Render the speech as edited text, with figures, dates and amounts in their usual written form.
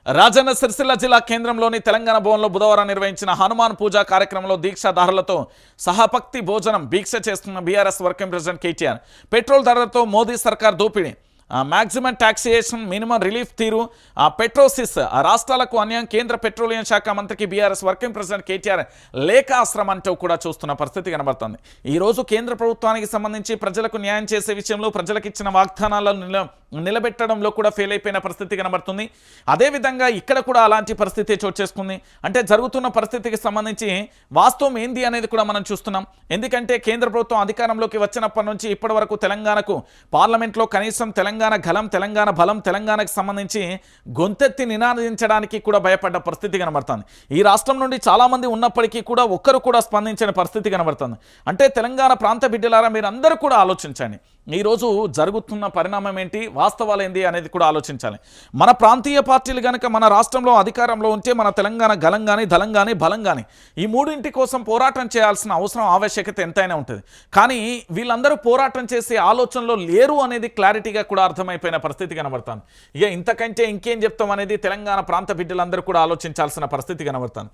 రాజన్న సిరిసిల్ల జిల్లా కేంద్రంలోని తెలంగాణ భవన్లో బుధవారం నిర్వహించిన హనుమాన్ పూజా కార్యక్రమంలో దీక్షాదారులతో సహపక్తి భోజనం దీక్ష చేస్తున్న BRS working president KTR petrol ధరలతో మోదీ సర్కార్ దోపిడీ మ్యాక్సిమం ట్యాక్సేషన్ మినిమం రిలీఫ్ తీరు పెట్రోసిస్ రాష్ట్రాలకు అన్యాయం కేంద్ర పెట్రోలియం శాఖ మంత్రికి బీఆర్ఎస్ వర్కింగ్ ప్రెసిడెంట్ కేటీఆర్ లేఖ ఆశ్రమంటూ కూడా చూస్తున్న పరిస్థితి కనబడుతుంది. ఈరోజు కేంద్ర ప్రభుత్వానికి సంబంధించి ప్రజలకు న్యాయం చేసే విషయంలో ప్రజలకు ఇచ్చిన వాగ్దానాలను నిలబెట్టడంలో కూడా ఫెయిల్ అయిపోయిన పరిస్థితి కనబడుతుంది. అదేవిధంగా ఇక్కడ కూడా అలాంటి పరిస్థితి చోటు చేసుకుంది. అంటే జరుగుతున్న పరిస్థితికి సంబంధించి వాస్తవం ఏంది అనేది కూడా మనం చూస్తున్నాం. ఎందుకంటే కేంద్ర ప్రభుత్వం అధికారంలోకి వచ్చినప్పటి నుంచి ఇప్పటి వరకు తెలంగాణకు పార్లమెంట్లో కనీసం తెలంగాణ గలం తెలంగాణ బలం తెలంగాణకు సంబంధించి గొంతెత్తి నినాదించడానికి కూడా భయపడ్డ పరిస్థితి కనబడుతుంది. ఈ రాష్ట్రం నుండి చాలామంది ఉన్నప్పటికీ కూడా ఒక్కరు కూడా స్పందించిన పరిస్థితి కనబడుతుంది. అంటే తెలంగాణ ప్రాంత బిడ్డలారా మీరు అందరూ కూడా ఆలోచించండి. ఈరోజు జరుగుతున్న పరిణామం ఏంటి, వాస్తవాలు ఏంటి అనేది కూడా ఆలోచించాలి. మన ప్రాంతీయ పార్టీలు కనుక మన రాష్ట్రంలో అధికారంలో ఉంటే మన తెలంగాణ గలం కానీ దళం కానీ బలం కానీ ఈ మూడింటి కోసం పోరాటం చేయాల్సిన అవసరం ఆవశ్యకత ఎంతైనా ఉంటుంది. కానీ వీళ్ళందరూ పోరాటం చేసే ఆలోచనలో లేరు అనేది క్లారిటీగా కూడా అర్థమైపోయిన పరిస్థితి కనబడుతుంది. ఇక ఇంతకంటే ఇంకేం చెప్తాం అనేది తెలంగాణ ప్రాంత బిడ్డలందరూ కూడా ఆలోచించాల్సిన పరిస్థితి కనబడుతుంది.